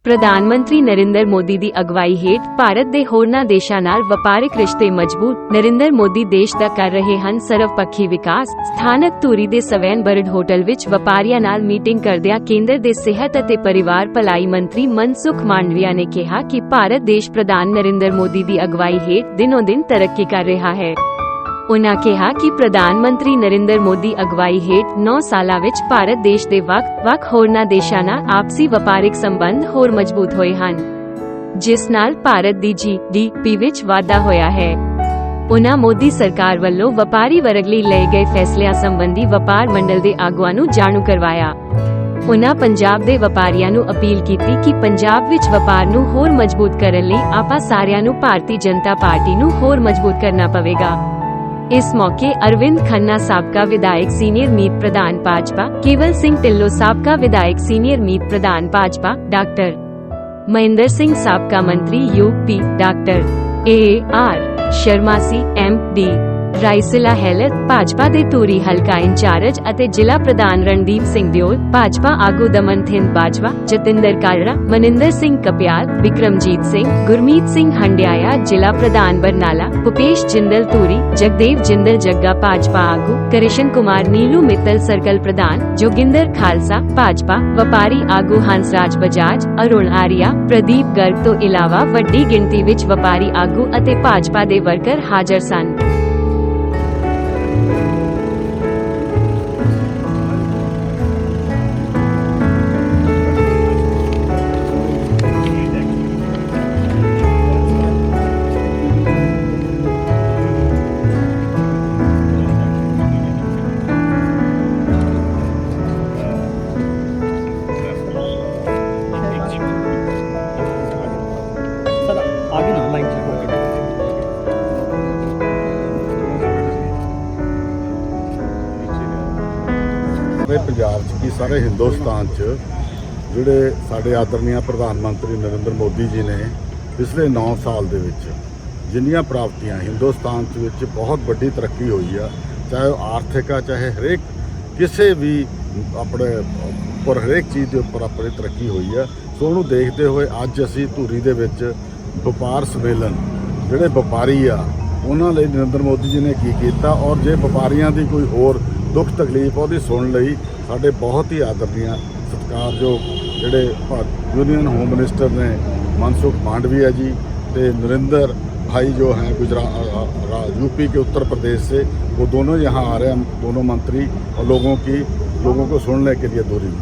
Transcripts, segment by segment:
ਪ੍ਰਧਾਨ ਮੰਤਰੀ ਨਰਿੰਦਰ ਮੋਦੀ ਦੀ ਅਗਵਾਈ ਹੇਠ ਭਾਰਤ ਦੇ ਹੋਰਨਾਂ ਦੇਸ਼ਾਂ ਨਾਲ ਵਪਾਰਕ ਰਿਸ਼ਤੇ ਮਜ਼ਬੂਤ। ਨਰਿੰਦਰ ਮੋਦੀ ਦੇਸ਼ ਦਾ ਕਰ ਰਹੇ ਹਨ ਸਰਵਪੱਖੀ ਵਿਕਾਸ। ਸਥਾਨਕ ਧੂਰੀ ਦੇ ਸਵੈਨ ਬਰਡ ਹੋਟਲ ਵਿੱਚ ਵਪਾਰੀਆਂ ਨਾਲ ਮੀਟਿੰਗ ਕਰਦਿਆਂ ਕੇਂਦਰ ਦੇ ਸਿਹਤ ਅਤੇ ਪਰਿਵਾਰ ਭਲਾਈ ਮੰਤਰੀ ਮਨਸੁਖ ਮਾਂਡਵੀਆ ਨੇ ਕਿਹਾ ਕਿ ਭਾਰਤ ਦੇਸ਼ ਪ੍ਰਧਾਨ ਨਰਿੰਦਰ ਮੋਦੀ ਦੀ ਅਗਵਾਈ ਹੇਠ ਦਿਨੋਂ-ਦਿਨ ਤਰੱਕੀ ਕਰ ਰਿਹਾ ਹੈ। ਉਨ੍ਹਾਂ ਕਿਹਾ ਕਿ ਪ੍ਰਧਾਨ ਮੰਤਰੀ ਨਰਿੰਦਰ ਮੋਦੀ ਅਗਵਾਈ ਹੇਠ 9 ਸਾਲਾਂ ਵਿੱਚ ਭਾਰਤ ਦੇਸ਼ ਦੇ ਵੱਖ-ਵੱਖ ਹੋਰਨਾਂ ਦੇਸ਼ਾਂ ਨਾਲ ਆਪਸੀ ਵਪਾਰਿਕ ਸੰਬੰਧ ਹੋਰ ਮਜ਼ਬੂਤ ਹੋਏ ਹਨ, ਜਿਸ ਨਾਲ ਭਾਰਤ ਦੀ GDP ਵਿੱਚ ਵਾਧਾ ਹੋਇਆ ਹੈ। ਉਨ੍ਹਾਂ ਮੋਦੀ ਸਰਕਾਰ ਵੱਲੋਂ ਵਪਾਰੀ ਵਰਗ ਲਈ ਲਏ ਗਏ ਫੈਸਲਿਆਂ ਸੰਬੰਧੀ ਵਪਾਰ ਮੰਡਲ ਦੇ ਆਗੂਆਂ ਨੂੰ ਜਾਣੂ ਕਰਵਾਇਆ। ਉਨ੍ਹਾਂ ਪੰਜਾਬ ਦੇ ਵਪਾਰੀਆਂ ਨੂੰ ਅਪੀਲ ਕੀਤੀ ਕਿ ਪੰਜਾਬ ਵਿੱਚ ਵਪਾਰ ਨੂੰ ਹੋਰ ਮਜ਼ਬੂਤ ਕਰਨ ਲਈ ਆਪਾਂ ਸਾਰਿਆਂ ਨੂੰ ਭਾਰਤੀ ਜਨਤਾ ਪਾਰਟੀ ਨੂੰ ਹੋਰ ਮਜ਼ਬੂਤ ਕਰਨਾ ਪਵੇਗਾ। इस मौके अरविंद खन्ना साबका विधायक सीनियर मीत प्रधान भाजपा, केवल सिंह ढिल्लों साबका विधायक सीनियर मीत प्रधान भाजपा, डॉक्टर महेंद्र सिंह साबका मंत्री यूपी, डॉक्टर AR शर्मा सी MD ਰਾਈਸਿਲਾ ਹੈਲਤ ਭਾਜਪਾ ਦੇ ਧੂਰੀ ਹਲਕਾ ਇੰਚਾਰਜ ਅਤੇ ਜ਼ਿਲ੍ਹਾ ਪ੍ਰਧਾਨ ਰਣਦੀਪ ਸਿੰਘ ਦਿਓਲ, ਭਾਜਪਾ ਆਗੂ ਦਮਨ ਥਿੰਦ ਬਾਜਵਾ, ਜਤਿੰਦਰ ਕਾਲੜਾ, ਮਨਿੰਦਰ ਸਿੰਘ ਕਪਿਆਲ, ਵਿਕਰਮਜੀਤ ਸਿੰਘ, ਗੁਰਮੀਤ ਸਿੰਘ ਹੰਡਿਆਇਆ, ਜ਼ਿਲ੍ਹਾ ਪ੍ਰਧਾਨ ਬਰਨਾਲਾ, ਭੁਪੇਸ਼ ਜਿੰਦਲ ਧੂਰੀ, ਜਗਦੇਵ ਜਿੰਦਲ ਜੱਗਾ ਭਾਜਪਾ ਆਗੂ, ਕ੍ਰਿਸ਼ਨ ਕੁਮਾਰ ਨੀਲੂ ਮਿੱਤਲ ਸਰਕਲ ਪ੍ਰਧਾਨ, ਜੋਗਿੰਦਰ ਖਾਲਸਾ ਭਾਜਪਾ, ਵਪਾਰੀ ਆਗੂ ਹੰਸਰਾਜ ਬਜਾਜ, ਅਰੁਣ ਆਰੀਆ, ਪ੍ਰਦੀਪ ਗਰਗ ਤੋਂ ਇਲਾਵਾ ਵੱਡੀ ਗਿਣਤੀ ਵਿੱਚ ਵਪਾਰੀ ਆਗੂ ਅਤੇ ਭਾਜਪਾ ਦੇ ਵਰਕਰ ਹਾਜ਼ਰ ਸਨ। ਪੰਜਾਬ 'ਚ ਕੀ ਸਾਰੇ ਹਿੰਦੁਸਤਾਨ 'ਚ ਜਿਹੜੇ ਸਾਡੇ ਆਦਰਨੀय ਪ੍ਰਧਾਨ ਮੰਤਰੀ ਨਰਿੰਦਰ ਮੋਦੀ ਜੀ ਨੇ ਪਿਛਲੇ 9 ਸਾਲ ਦੇ ਵਿੱਚ ਜਿੰਨੀਆਂ ਪ੍ਰਾਪਤੀਆਂ ਹਿੰਦੁਸਤਾਨ 'ਚ ਵਿੱਚ ਬਹੁਤ ਵੱਡੀ ਤਰੱਕੀ ਹੋਈ ਆ, ਚਾਹੇ ਉਹ ਆਰਥਿਕ ਆ, ਚਾਹੇ ਹਰੇਕ ਕਿਸੇ ਵੀ ਆਪਣੇ ਉੱਪਰ ਹਰੇਕ ਚੀਜ਼ ਦੇ ਉੱਪਰ ਆਪਣੀ ਤਰੱਕੀ ਹੋਈ ਆ। ਸੋ ਉਹਨੂੰ ਦੇਖਦੇ ਹੋਏ ਅੱਜ ਅਸੀਂ ਧੂਰੀ ਦੇ ਵਿੱਚ ਵਪਾਰ ਸੰਮੇਲਨ ਜਿਹੜੇ ਵਪਾਰੀ ਆ ਉਹਨਾਂ ਲਈ ਨਰਿੰਦਰ ਮੋਦੀ ਜੀ ਨੇ ਕੀ ਕੀਤਾ ਔਰ ਜੇ ਵਪਾਰੀਆਂ ਦੀ ਕੋਈ ਹੋਰ ਦੁੱਖ ਤਕਲੀਫ ਉਹਦੀ ਸੁਣ ਲਈ ਸਾਡੇ ਬਹੁਤ ਹੀ ਆਦਰਨੀय ਸਤਿਕਾਰਯੋਗ ਜਿਹੜੇ यूनियन होम मिनिस्टर ने मनसुख मांडविया जी ते नरेंद्र भाई जो हैं गुजरात यूपी के उत्तर प्रदेश से, वो दोनों यहाँ आ रहे हैं, दोनों मंत्री और लोगों को सुनने के लिए दूरी।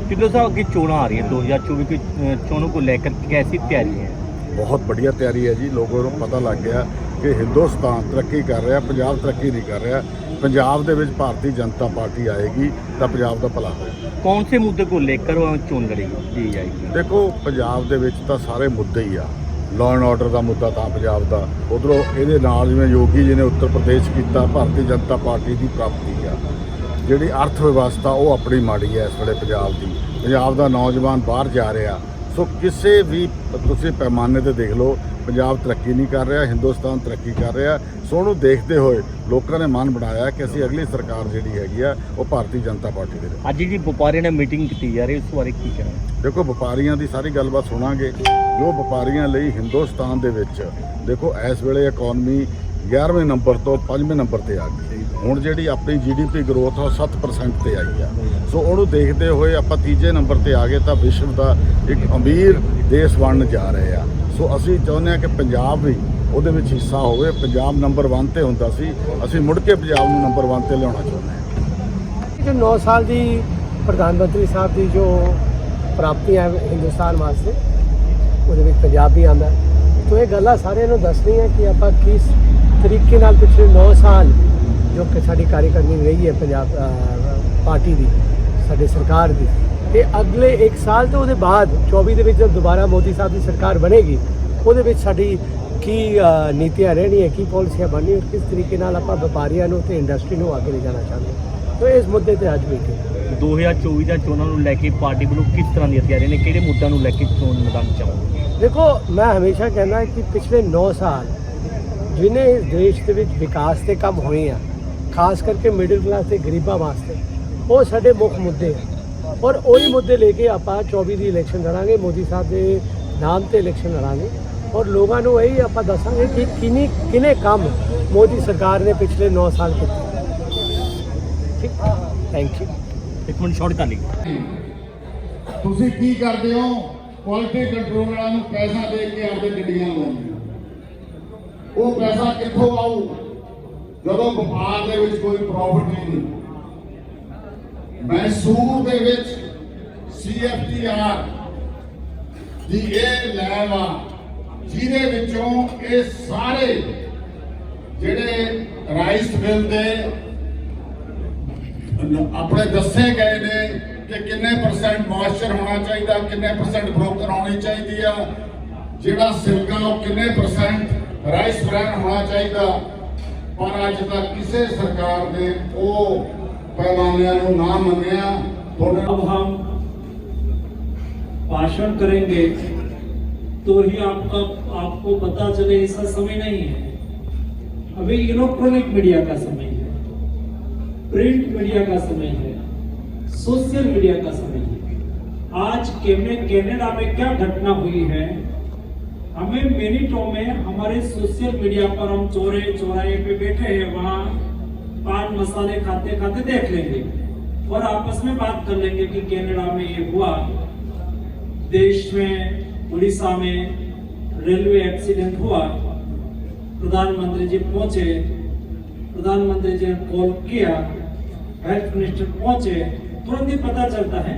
कितने साल की चोणें आ रही है 2024 की चोणों को लेकर कैसी तैयारी है? बहुत बढ़िया तैयारी है जी। लोगों को पता लग गया कि हिंदुस्तान तरक्की कर रहा, पंजाब तरक्की नहीं कर रहा। पंजाब दे विच भारतीय जनता पार्टी आएगी तो पंजाब का भला होगा। कौन से मुद्दे को लेकर चोन लड़ी जाएगी? देखो पंजाब दे विच तां सारे मुद्दे ही आ। लॉ एंड ऑर्डर का मुद्दा तां पंजाब का, उधरों ये नाल जिवें योगी जी ने उत्तर प्रदेश किया, भारतीय जनता पार्टी की प्राप्ति आ। जिहड़ी अर्थ व्यवस्था वो अपनी माड़ी है इस वेले पंजाब की। पंजाब का नौजवान बाहर जा रहा, सो किसी भी तुसीं पैमाने ते देख लो पंजाब तरक्की नहीं कर रहा, हिंदुस्तान तरक्की कर रहा। सो उहनूं देखते हुए लोगों ने मन बनाया कि असीं अगली सरकार जिहड़ी हैगी आ वो भारतीय जनता पार्टी दे। अज जी व्यापारियों ने मीटिंग की जा रही, उस बारे की कहना? देखो व्यापारियों की सारी गलबात सुनांगे जो व्यापारियों लई हिंदुस्तान दे विच देखो इस वेले इकोनमी 11वें नंबर तो 5वें नंबर पर आ गई। हुण जिहड़ी अपनी GDP ग्रोथ आ 7% ते आई आ। सो उहनूं देखते हुए आपां 3जे नंबर पर आ गए तो विश्व का एक अमीर देश बनन जा रहे आ। सो असीं चाहुंदे आ कि पंजाब भी ਉਹਦੇ ਵਿੱਚ ਹਿੱਸਾ ਹੋਵੇ। ਪੰਜਾਬ ਨੰਬਰ 1 ਤੇ ਹੁੰਦਾ ਸੀ, ਅਸੀਂ ਮੁੜ ਕੇ ਪੰਜਾਬ ਨੂੰ ਨੰਬਰ 1 ਤੇ ਲਿਆਉਣਾ ਚਾਹੁੰਦੇ ਹਾਂ। जो 9 साल की प्रधानमंत्री साहब की जो प्राप्तियां हिंदुस्तान वास्ते ਉਹਦੇ ਵਿੱਚ ਪੰਜਾਬ भी आंदा, तो ये गल्लां सारिਆਂ ਨੂੰ ਦੱਸਣੀ है कि ਆਪਾਂ किस तरीके नाल पिछले 9 साल जो कि साडी कार्यकरनी रही है पंजाब पार्टी की, साडी सरकार की, ते अगले 1 साल तो ਉਹਦੇ ਬਾਅਦ 24 ਦੇ ਵਿੱਚ जब दोबारा मोदी साहब की सरकार बनेगी ਉਹਦੇ ਵਿੱਚ ਸਾਡੀ की नीतियां रहनी है, की पॉलिसियां बननी है, किस तरीके नाल आपां व्यापारियों नूं ते इंडस्ट्री नूं आगे ले जाना चाहते हैं। तो इस मुद्दे ते अज मीटिंग 2024 ਦੀਆਂ ਚੋਣਾਂ ਨੂੰ ਲੈ ਕੇ ਪਾਰਟੀ ਵੱਲੋਂ ਕਿਸ ਤਰ੍ਹਾਂ ਦੀਆਂ ਤਿਆਰੀਆਂ ਨੇ, ਕਿਹੜੇ ਮੁੱਦਿਆਂ ਨੂੰ ਲੈ ਕੇ ਚੋਣ ਮੈਦਾਨ ਚਾਹੋਗੇ? देखो मैं हमेशा कहना कि पिछले 9 साल जिन्हें इस देश के विच विकास के काम होए हैं, खास करके मिडिल क्लास के गरीबां वास्ते वो साडे मुख मुद्दे हैं। ਔਰ ਉਹੀ ਮੁੱਦੇ ਲੈ ਕੇ ਆਪਾਂ 24 ਦੀ ਇਲੈਕਸ਼ਨ ਲੜਾਂਗੇ। ਮੋਦੀ ਸਾਹਿਬ ਦੇ ਨਾਮ ਤੇ ਇਲੈਕਸ਼ਨ ਲੜਾਂਗੇ ਔਰ ਲੋਕਾਂ ਨੂੰ ਇਹੀ ਆਪਾਂ ਦੱਸਾਂਗੇ ਕਿ ਕਿਨੇ ਕੰਮ ਮੋਦੀ ਸਰਕਾਰ ਨੇ ਪਿਛਲੇ 9 ਸਾਲ ਕੀਤੇ। ਠੀਕ, ਥੈਂਕ ਯੂ। ਇੱਕ ਮਿੰਟ ਸ਼ਾਰਟ ਕਰ ਲਈ। ਤੁਸੀਂ ਕੀ ਕਰਦੇ ਹੋ? ਕੁਆਲਿਟੀ ਕੰਟਰੋਲ ਵਾਲਿਆਂ ਨੂੰ ਪੈਸਾ ਦੇ ਕੇ ਆਪਦੇ ਗੱਡੀਆਂ ਲਾਉਂਦੇ ਹੋ। ਉਹ ਪੈਸਾ ਕਿੱਥੋਂ ਆਊ ਜਦੋਂ ਵਪਾਰ ਦੇ ਵਿੱਚ ਕੋਈ ਪ੍ਰੋਫਿਟ ਨਹੀਂ? ਮੈਸੂਰ ਦੇ ਵਿੱਚ CFTR ਦੀ ਇਹ ਲੈਬ ਆ ਜਿਹਦੇ ਵਿੱਚੋਂ ਇਹ ਸਾਰੇ ਜਿਹੜੇ ਰਾਈਸ ਮਿਲ ਦੇ ਆਪਣੇ ਦੱਸੇ ਗਏ ਨੇ ਕਿ ਕਿੰਨੇ % ਮੋਇਸਚਰ ਹੋਣਾ ਚਾਹੀਦਾ, ਕਿੰਨੇ % ਬਰੋਕਰ ਹੋਣੀ ਚਾਹੀਦੀ ਆ, ਜਿਹੜਾ ਸਿਲਕਾ ਉਹ ਕਿੰਨੇ % ਰਾਈਸ ਬ੍ਰੈਨ ਹੋਣਾ ਚਾਹੀਦਾ। ਪਰ ਅੱਜ ਤੱਕ ਕਿਸੇ ਸਰਕਾਰ ਨੇ ਉਹ पैमानिया ना मनिया। अब हम भाषण करेंगे तो ही आपको पता चले, ऐसा समय नहीं है। अभी इलेक्ट्रॉनिक मीडिया का समय है, प्रिंट मीडिया का समय है, सोशल मीडिया का समय है। आज कनाडा में क्या घटना हुई है, हमें मिनटों में हमारे सोशल मीडिया पर हम चौराहे पे बैठे हैं, वहां पान मसाले खाते खाते देख लेंगे और आपस में बात कर लेंगे कि कनाडा में ये हुआ, देश में उड़ीसा में रेलवे एक्सीडेंट हुआ, प्रधानमंत्री जी पहुंचे, प्रधानमंत्री जी ने कॉल किया, हेल्थ मिनिस्टर पहुंचे, तुरंत ही पता चलता है।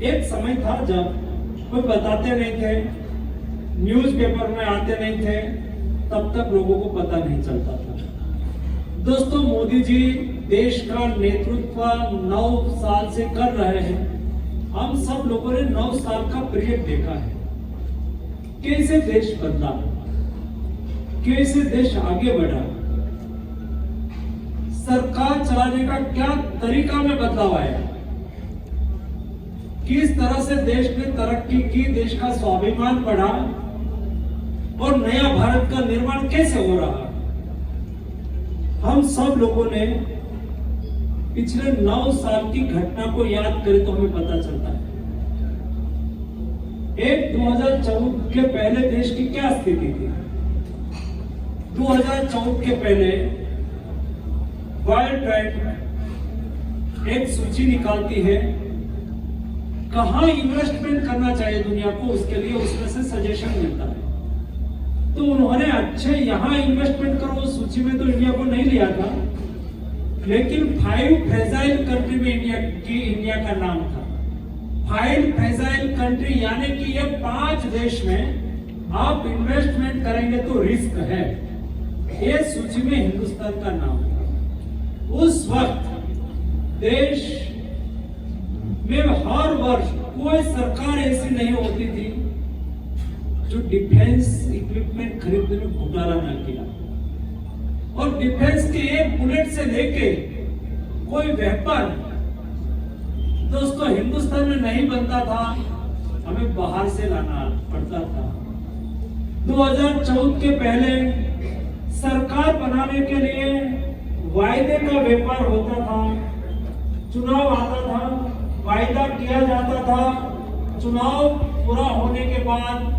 एक समय था जब कोई बताते नहीं थे, न्यूज़पेपर में आते नहीं थे, तब तक लोगों को पता नहीं चलता था। दोस्तों, मोदी जी देश का नेतृत्व 9 साल से कर रहे हैं। हम सब लोगों ने 9 साल का पीरियड देखा है, कैसे देश बदला, कैसे देश आगे बढ़ा, सरकार चलाने का क्या तरीका में बदलाव आया, किस तरह से देश ने तरक्की की, देश का स्वाभिमान बढ़ा और नया भारत का निर्माण कैसे हो रहा। हम सब लोगों ने पिछले 9 साल की घटना को याद करें तो हमें पता चलता है। 2014 के पहले देश की क्या स्थिति थी। 2014 के पहले वर्ल्ड बैंक एक सूची निकालती है कहां इन्वेस्टमेंट करना चाहिए दुनिया को, उसके लिए उसमें से सजेशन मिलता है। तो उन्होंने अच्छे यहां इन्वेस्टमेंट करो सूची में तो इंडिया को नहीं लिया था, लेकिन 5 फ्रेजाइल कंट्री में इंडिया का नाम था। 5 फ्रेजाइल कंट्री यानी कि ये 5 देश में आप इन्वेस्टमेंट करेंगे तो रिस्क है, ये सूची में हिंदुस्तान का नाम था। उस वक्त देश में हर वर्ष कोई सरकार ऐसी नहीं होती थी जो डिफेंस इक्विपमेंट खरीदने में घोटाला न किया, और डिफेंस के एक बुलेट से लेके कोई वेपन दोस्तों हिंदुस्तान में नहीं बनता था, हमें बाहर से लाना पड़ता था। 2014 के पहले सरकार बनाने के लिए वायदे का व्यापार होता था, चुनाव आता था, वायदा किया जाता था, चुनाव पूरा होने के बाद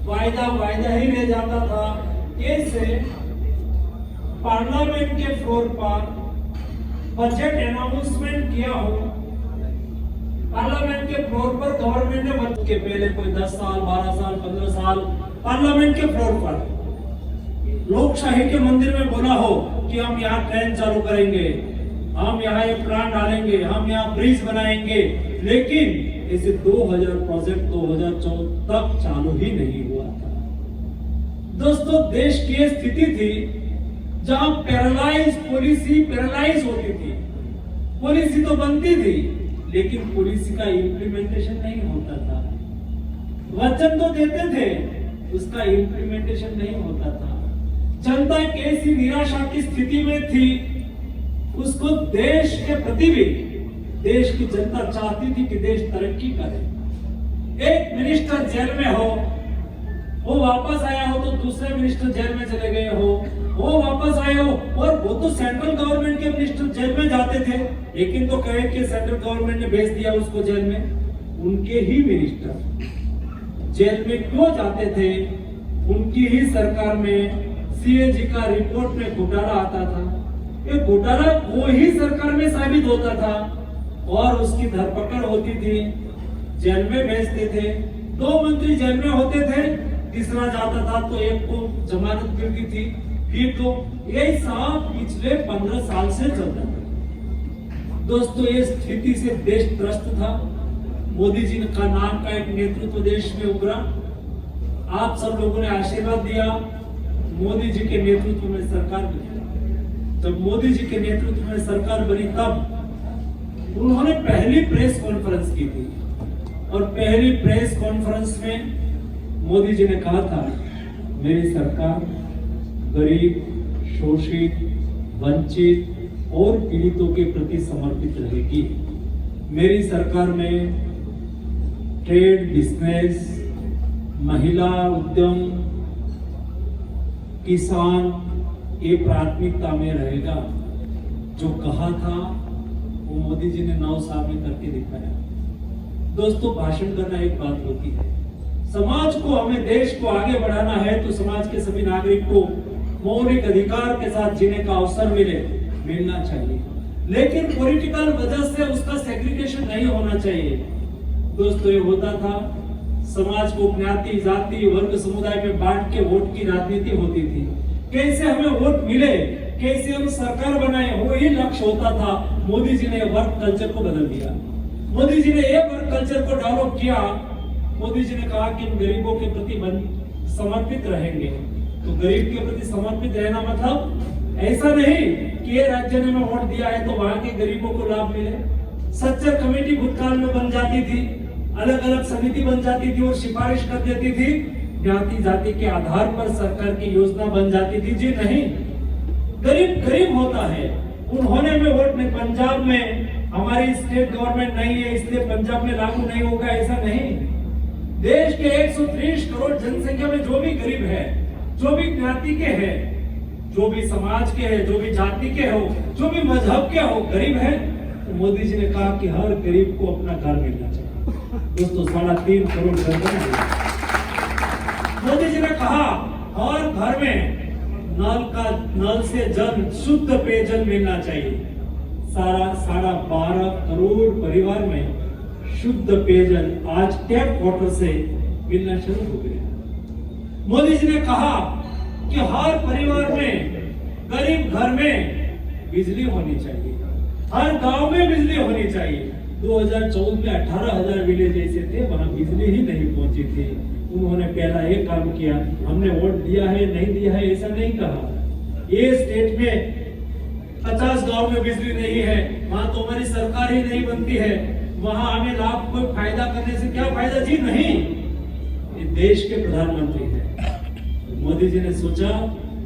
वायदा ही रह जाता था। ऐसे पार्लियामेंट के फ्लोर पर बजट अनाउंसमेंट किया हो, पार्लियामेंट के फ्लोर पर गवर्नमेंट ने बजट के पहले कोई 10 साल 12 साल 15 साल पार्लियामेंट के फ्लोर पर लोकशाही के मंदिर में बोला हो कि हम यहाँ ट्रेन चालू करेंगे, हम यहाँ एक प्लान डालेंगे, हम यहाँ ब्रिज बनाएंगे, लेकिन ऐसे 2000 प्रोजेक्ट 2014 तक चालू ही नहीं हुआ था। दोस्तों, देश की स्थिति थी जहां पॉलिसी पैरालाइज होती थी। पॉलिसी तो बनती थी लेकिन पॉलिसी का इम्प्लीमेंटेशन नहीं होता था। वचन तो देते थे, उसका इम्प्लीमेंटेशन नहीं होता था। जनता एक ऐसी निराशा की स्थिति में थी, उसको देश के प्रति भी देश की जनता चाहती थी कि देश तरक्की करे। एक मिनिस्टर जेल में हो, वो वापस आया हो तो दूसरे मिनिस्टर जेल में चले गए हो, वो वापस आए हो, और वो तो सेंट्रल गवर्नमेंट के मिनिस्टर जेल में जाते थे, लेकिन तो कहे कि सेंट्रल गवर्नमेंट ने भेज दिया उसको जेल में। उनके ही मिनिस्टर जेल में क्यों जाते थे? उनकी ही सरकार में सीएजी का रिपोर्ट में घोटाला आता था, ये घोटाला वो ही सरकार में साबित होता था और उसकी धरपकड़ होती थी, जेल में भेजते थे। 2 मंत्री जेल में होते थे, तीसरा जाता था तो एक को जमानत मिलती थी, फिर तो यही सब पिछले 15 साल से चलता था। दोस्तों, ये स्थिति से देश त्रस्त था। मोदी जी का नाम का एक नेतृत्व देश में उभरा, आप सब लोगों ने आशीर्वाद दिया, मोदी जी के नेतृत्व में सरकार बनी। जब मोदी जी के नेतृत्व में सरकार बनी तब उन्होंने पहली प्रेस कॉन्फ्रेंस की थी, और पहली प्रेस कॉन्फ्रेंस में मोदी जी ने कहा था, मेरी सरकार गरीब, शोषित, वंचित और पीड़ितों के प्रति समर्पित रहेगी। मेरी सरकार में ट्रेड, बिजनेस, महिला उद्यम, किसान ये प्राथमिकता में रहेगा। जो कहा था वो मोदी जी ने 9 साल में करके दिखाया। दोस्तों, भाषण करना एक बात होती है, समाज को, हमें देश को आगे बढ़ाना है तो समाज के सभी नागरिक को मौलिक अधिकार के साथ जीने का अवसर मिलना चाहिए, लेकिन पॉलिटिकल वजह से उसका सेग्रीगेशन नहीं होना चाहिए। दोस्तों, ये होता था, समाज को ज्ञाति, जाति, वर्ग, समुदाय में बांट के वोट की राजनीति होती थी। कैसे हमें वोट मिले, कैसे हम सरकार बनाए, वो ही लक्ष्य होता था। मोदी जी ने वर्क कल्चर को बदल दिया। मोदी जी ने एक वर्क कल्चर को डेवलप किया। मोदी जी ने कहा कि हम गरीबों के प्रति समर्पित रहेंगे। तो गरीब के प्रति समर्पित रहना मतलब ऐसा नहीं कि ये राज्य ने वोट दिया है तो वहां के गरीबों को लाभ मिले। सच्चर कमेटी भूतकाल में बन जाती थी, अलग अलग समिति बन जाती थी और सिफारिश कर देती थी, ज्ञाति जाति के आधार पर सरकार की योजना बन जाती थी। जी नहीं, गरीब गरीब होता है। उन्होंने में वोट में, पंजाब में हमारी स्टेट गवर्नमेंट नहीं है इसलिए पंजाब में लागू नहीं होगा, ऐसा नहीं। देश के 130 करोड़ जनसंख्या में जो भी गरीब है, जो भी ज्ञाति के है, जो भी समाज के है, जो भी जाति के हो, जो भी मजहब के हो, गरीब है, तो मोदी जी ने कहा कि हर गरीब को अपना घर मिलना चाहिए। दोस्तों, 3.5 करोड़ घर है। मोदी जी ने कहा हर घर में नल से जल, शुद्ध पेयजल मिलना चाहिए। 12.5 करोड़ परिवार में शुद्ध पेयजल आज टैप वाटर से मिलना शुरू हो गया। मोदी जी ने कहा कि हर परिवार में, गरीब घर में बिजली होनी चाहिए, हर गांव में बिजली होनी चाहिए। 2014 में 18,000 विलेज ऐसे थे वहां बिजली ही नहीं पहुंची थी। उन्होंने पहला एक काम किया, हमने वोट दिया है नहीं दिया है ऐसा नहीं कहा। ये स्टेट में 50 गांव में बिजली नहीं है, वहां तो हमारी सरकार ही नहीं बनती है, वहां हमें लाभ कोई फायदा करने से क्या फायदा? जी नहीं, ये देश के प्रधानमंत्री हैं। मोदी जी ने सोचा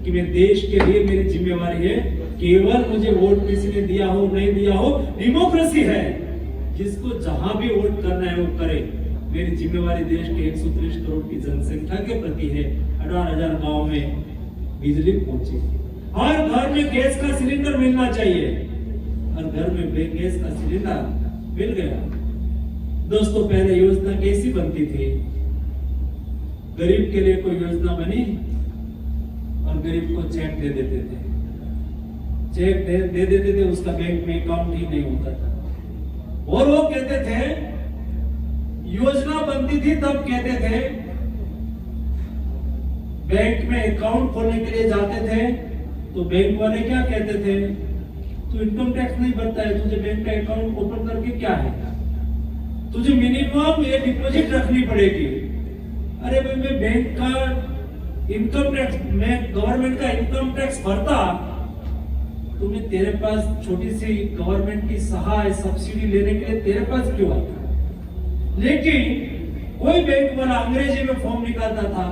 कि मैं देश के लिए, मेरी जिम्मेवारी है, केवल मुझे वोट किसी ने दिया हो नहीं दिया हो, डेमोक्रेसी है, जिसको जहां भी वोट करना है वो करे। मेरी जिम्मेवारी देश के 130 करोड़ की जनसंख्या के प्रति है। 18,000 गांव में बिजली पहुंची, हर घर में गैस का सिलेंडर मिलना चाहिए, हर घर में गैस का सिलेंडर मिल गया। दोस्तों, पहले योजना कैसी बनती थी? गरीब के लिए कोई योजना बनी और गरीब को चेक दे देते थे, चेक दे देते थे, उसका बैंक में अकाउंट ही नहीं होता था। और वो कहते थे, योजना बनती थी तब कहते थे, बैंक में अकाउंट खोलने के लिए जाते थे तो बैंक वाले क्या कहते थे, तू इनकम टैक्स नहीं भरता है, तुझे बैंक का अकाउंट ओपन करके क्या है, तुझे मिनिमम ये डिपॉजिट रखनी पड़ेगी। अरे भाई, मैं बैंक का इनकम टैक्स, मैं गवर्नमेंट का इनकम टैक्स भरता तो मैं तेरे पास छोटी सी गवर्नमेंट की सहाय सब्सिडी लेने के लिए तेरे पास क्यों आता? लेकिन कोई बैंक वाला अंग्रेजी में फॉर्म निकालता था,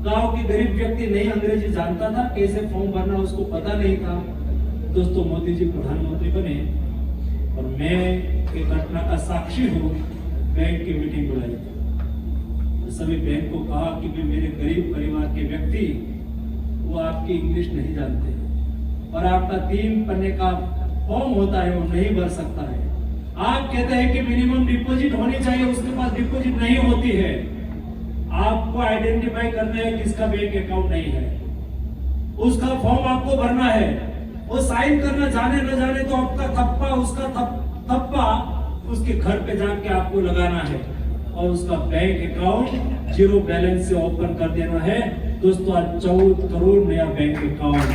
गांव के गरीब व्यक्ति नहीं अंग्रेजी जानता था, कैसे फॉर्म भरना उसको पता नहीं था। दोस्तों, मोदी जी प्रधानमंत्री बने और मैं एक घटना का साक्षी हूँ। बैंक की मीटिंग बुलाई तो सभी बैंक को कहा कि मैं मेरे गरीब परिवार के व्यक्ति वो आपकी इंग्लिश नहीं जानते और आपका 3 पन्ने का फॉर्म होता है वो नहीं भर सकता है। आप कहते हैं कि मिनिमम डिपॉजिट होनी चाहिए, उसके पास डिपॉजिट नहीं होती है। आपको आइडेंटिफाई करना है किसका बैंक अकाउंट नहीं है, उसका फॉर्म आपको भरना है, वो साइन करना जाने न जाने तो आपका थप्पा उसका थप्पा उसके घर पे जाके आपको लगाना है और उसका बैंक अकाउंट 0 बैलेंस से ओपन कर देना है। दोस्तों आज 14 करोड़ नया बैंक अकाउंट,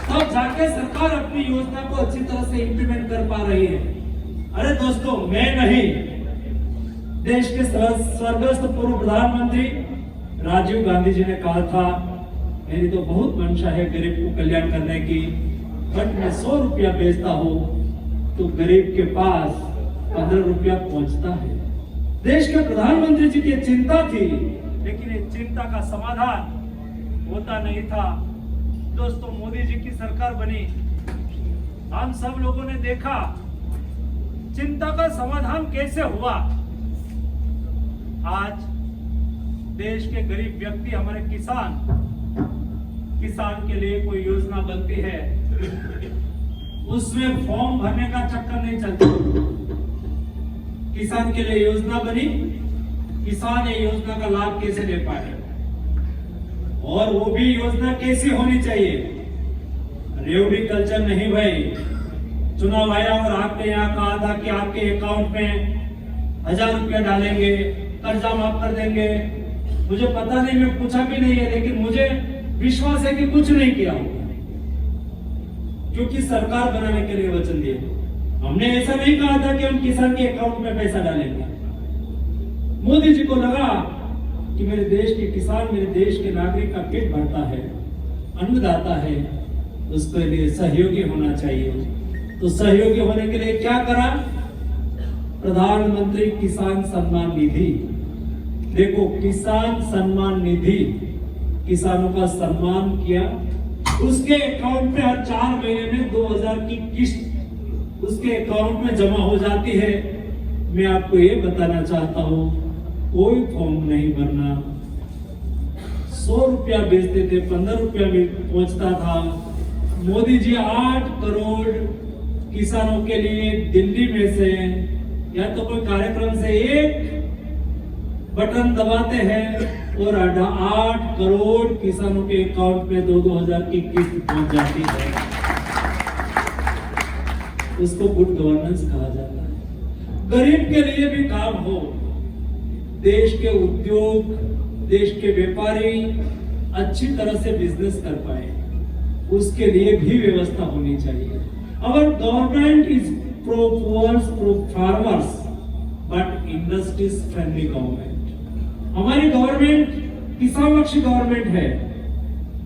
तब जाके सरकार अपनी योजना को अच्छी तरह से इंप्लीमेंट कर पा रही है। अरे दोस्तों मैं नहीं, देश के स्वर्गस्थ पूर्व प्रधानमंत्री राजीव गांधी जी ने कहा था, मेरी तो बहुत मंशा है गरीब को कल्याण करने की, बट मैं 100 रुपया बेचता हूं तो गरीब के पास 15 रुपया पहुंचता है। देश के प्रधानमंत्री जी की चिंता थी, लेकिन ये चिंता का समाधान होता नहीं था। दोस्तों मोदी जी की सरकार बनी, हम सब लोगों ने देखा चिंता का समाधान कैसे हुआ। आज देश के गरीब व्यक्ति, हमारे किसान के लिए कोई योजना बनती है, उसमें फॉर्म भरने का चक्कर नहीं चलता। किसान के लिए योजना बनी, किसान ये योजना का लाभ कैसे ले पाए और वो भी योजना कैसी होनी चाहिए। रेवड़ी कल्चर नहीं भाई, चुनाव आया और आपने यहाँ कहा था कि आपके अकाउंट में 1000 रुपया डालेंगे, कर्जा माफ कर देंगे। मुझे पता नहीं, मैं पूछा भी नहीं है, लेकिन मुझे विश्वास है कि कुछ नहीं किया होगा, क्योंकि सरकार बनाने के लिए वचन दिए। हमने ऐसा नहीं कहा था कि हम किसान के अकाउंट में पैसा डालेंगे। मोदी जी को लगा कि मेरे देश के किसान, मेरे देश के नागरिक का पेट भरता है, अन्नदाता है, उसके लिए सहयोगी होना चाहिए। तो सहयोगी होने के लिए क्या करा? प्रधानमंत्री किसान सम्मान निधि। देखो, किसान सम्मान निधि, किसानों का सम्मान किया, उसके अकाउंट में हर 4 महीने में 2000 की किस्त उसके अकाउंट में जमा हो जाती है। मैं आपको ये बताना चाहता हूं, कोई फॉर्म नहीं भरना। 100 रुपया बेचते थे, 15 रुपया में पहुंचता था। मोदी जी 8 करोड़ किसानों के लिए दिल्ली में से या तो कोई कार्यक्रम से एक बटन दबाते हैं और 8 करोड़ किसानों के अकाउंट में 2-2000 की किस्त पहुंच जाती है। उसको गुड गवर्नेंस कहा जाता है। गरीब के लिए भी काम हो, देश के उद्योग, देश के व्यापारी अच्छी तरह से बिजनेस कर पाए, उसके लिए भी व्यवस्था होनी चाहिए। Our government is pro poors, pro farmers, but industries friendly government. हमारी गवर्नमेंट किसान लक्ष्य गवर्नमेंट है,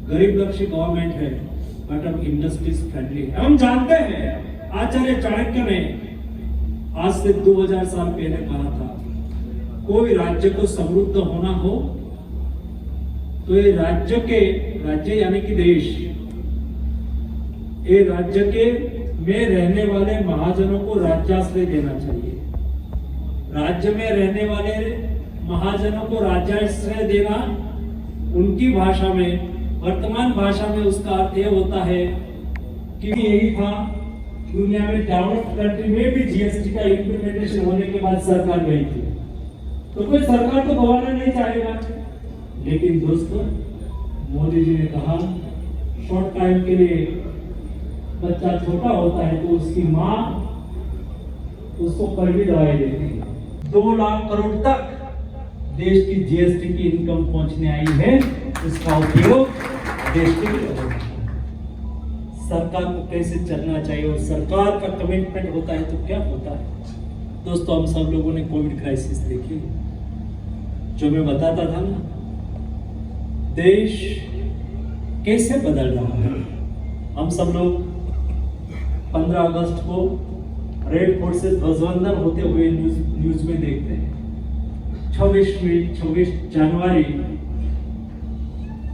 गरीब लक्ष्य गवर्नमेंट है, बट हम इंडस्ट्रीज फ्रेंडली है। हम जानते हैं आचार्य चाणक्य ने आज से 2000 साल पहले कहा था, कोई राज्य को समृद्ध होना हो तो ये राज्य यानी कि देश, ये राज्य के में रहने वाले महाजनों को राज्याश्रय देना चाहिए। राज्य में रहने वाले महाजनों को राज्याश्रय देना, उनकी भाषा में, वर्तमान भाषा में उसका अर्थ यह होता है कि यही था दुनिया में डेवलप्ड कंट्री में भी जीएसटी का इंप्लीमेंटेशन होने के बाद सरकार गई थी। तो कोई सरकार तो गवाना नहीं चाहेगा, लेकिन दोस्तों मोदी जी ने कहा शॉर्ट टाइम के लिए बच्चा छोटा होता है तो उसकी माँ उसको कड़वी दवाई देती है। 2 लाख करोड़ तक देश की जीएसटी की इनकम पहुंचने आई है, इसका उपयोग देश के लिए होगा। सरकार को कैसे चलना चाहिए और सरकार का कमिटमेंट होता है तो क्या होता है। दोस्तों हम सब लोगों ने कोविड क्राइसिस देखी, जो मैं बताता था ना, देश कैसे बदल रहा है। हम सब लोग 15 अगस्त को रेड फोर्ट से ध्वजवंदन होते हुए न्यूज में देखते हैं। 26 जनवरी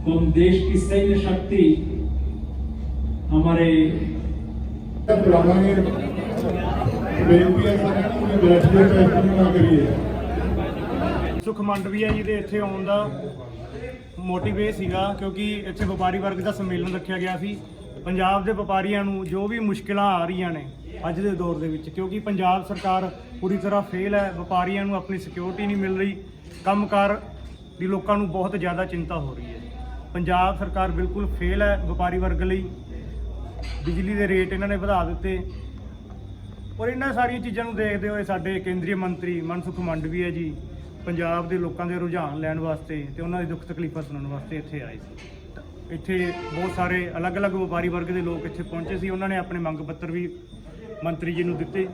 को हम देश की सैन्य शक्ति हमारे ਸੁਖ ਮੰਡਵੀਆ ਜੀ ਦੇ ਇੱਥੇ ਆਉਣ ਦਾ ਮੋਟਿਵ ਇਹ ਸੀਗਾ ਕਿਉਂਕਿ ਇੱਥੇ ਵਪਾਰੀ ਵਰਗ ਦਾ ਸੰਮੇਲਨ ਰੱਖਿਆ ਗਿਆ ਸੀ। ਪੰਜਾਬ ਦੇ ਵਪਾਰੀਆਂ ਨੂੰ ਜੋ ਵੀ ਮੁਸ਼ਕਿਲਾਂ ਆ ਰਹੀਆਂ ਨੇ ਅੱਜ ਦੇ ਦੌਰ ਦੇ ਵਿੱਚ, ਕਿਉਂਕਿ ਪੰਜਾਬ ਸਰਕਾਰ ਪੂਰੀ ਤਰ੍ਹਾਂ ਫੇਲ ਹੈ, ਵਪਾਰੀਆਂ ਨੂੰ ਆਪਣੀ ਸਿਕਿਉਰਿਟੀ ਨਹੀਂ ਮਿਲ ਰਹੀ, ਕੰਮਕਾਰ ਦੀ ਲੋਕਾਂ ਨੂੰ ਬਹੁਤ ਜ਼ਿਆਦਾ ਚਿੰਤਾ ਹੋ ਰਹੀ ਹੈ। ਪੰਜਾਬ ਸਰਕਾਰ ਬਿਲਕੁਲ ਫੇਲ ਹੈ ਵਪਾਰੀ ਵਰਗ ਲਈ। ਬਿਜਲੀ ਦੇ ਰੇਟ ਇਹਨਾਂ ਨੇ ਵਧਾ ਦਿੱਤੇ ਔਰ ਇਹਨਾਂ ਸਾਰੀਆਂ ਚੀਜ਼ਾਂ ਨੂੰ ਦੇਖਦੇ ਹੋਏ ਸਾਡੇ ਕੇਂਦਰੀ ਮੰਤਰੀ ਮਨਸੁਖ ਮੰਡਵੀਆ ਜੀ ਪੰਜਾਬ ਦੇ ਲੋਕਾਂ ਦੇ ਰੁਝਾਨ ਲੈਣ ਵਾਸਤੇ ਤੇ ਉਹਨਾਂ ਦੀ ਦੁੱਖ ਤਕਲੀਫਾਂ ਸੁਣਨ ਵਾਸਤੇ ਇੱਥੇ ਆਏ ਸੀ। ਇੱਥੇ ਬਹੁਤ ਸਾਰੇ ਅਲੱਗ-ਅਲੱਗ ਵਪਾਰੀ ਵਰਗ ਦੇ ਲੋਕ ਇੱਥੇ ਪਹੁੰਚੇ ਸੀ। ਉਹਨਾਂ ਨੇ ਆਪਣੇ ਮੰਗ ਪੱਤਰ ਵੀ ਮੰਤਰੀ ਜੀ ਨੂੰ ਦਿੱਤੇ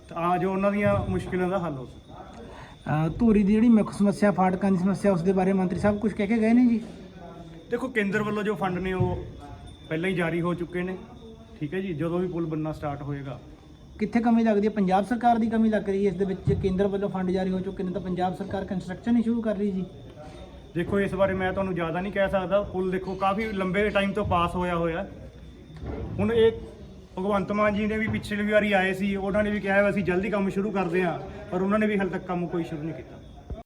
ਤਾਂ ਜੋ ਉਹਨਾਂ ਦੀਆਂ ਮੁਸ਼ਕਿਲਾਂ ਦਾ ਹੱਲ ਹੋ ਸਕੇ। ਧੂਰੀ ਦੀ ਜਿਹੜੀ ਮੁੱਖ ਸਮੱਸਿਆ ਫਾਟਕਾਂ ਦੀ ਸਮੱਸਿਆ, ਉਸ ਦੇ ਬਾਰੇ ਮੰਤਰੀ ਸਾਹਿਬ ਕੁਝ ਕਹਿ ਕੇ ਗਏ ਨੇ ਜੀ? ਦੇਖੋ, ਕੇਂਦਰ ਵੱਲੋਂ ਜੋ ਫੰਡ ਨੇ ਉਹ ਪਹਿਲਾਂ ਹੀ ਜਾਰੀ ਹੋ ਚੁੱਕੇ ਨੇ, ਠੀਕ ਹੈ ਜੀ। ਜਦੋਂ ਵੀ ਪੁਲ ਬਣਨਾ ਸਟਾਰਟ ਹੋਏਗਾ। ਕਿੱਥੇ ਕਮੀ ਲੱਗਦੀ ਹੈ? ਪੰਜਾਬ ਸਰਕਾਰ ਦੀ ਕਮੀ ਲੱਗ ਰਹੀ ਹੈ ਇਸ ਦੇ ਵਿੱਚ। ਕੇਂਦਰ ਵੱਲੋਂ ਫੰਡ ਜਾਰੀ ਹੋ ਚੁੱਕੇ ਨੇ ਤਾਂ ਪੰਜਾਬ ਸਰਕਾਰ ਕੰਸਟਰਕਸ਼ਨ ਹੀ ਸ਼ੁਰੂ ਕਰ ਰਹੀ ਜੀ। ਦੇਖੋ, ਇਸ ਬਾਰੇ ਮੈਂ ਤੁਹਾਨੂੰ ਜ਼ਿਆਦਾ ਨਹੀਂ ਕਹਿ ਸਕਦਾ। ਪੁਲ ਦੇਖੋ ਕਾਫੀ ਲੰਬੇ ਟਾਈਮ ਤੋਂ ਪਾਸ ਹੋਇਆ। ਹੁਣ ਇਹ ਭਗਵੰਤ ਮਾਨ ਜੀ ਨੇ ਵੀ ਪਿਛਲੀ ਵਾਰੀ ਆਏ ਸੀ, ਉਹਨਾਂ ਨੇ ਵੀ ਕਿਹਾ ਅਸੀਂ ਜਲਦੀ ਕੰਮ ਸ਼ੁਰੂ ਕਰਦੇ ਹਾਂ, ਪਰ ਉਹਨਾਂ ਨੇ ਵੀ ਹਾਲੇ ਤੱਕ ਕੰਮ ਕੋਈ ਸ਼ੁਰੂ ਨਹੀਂ ਕੀਤਾ।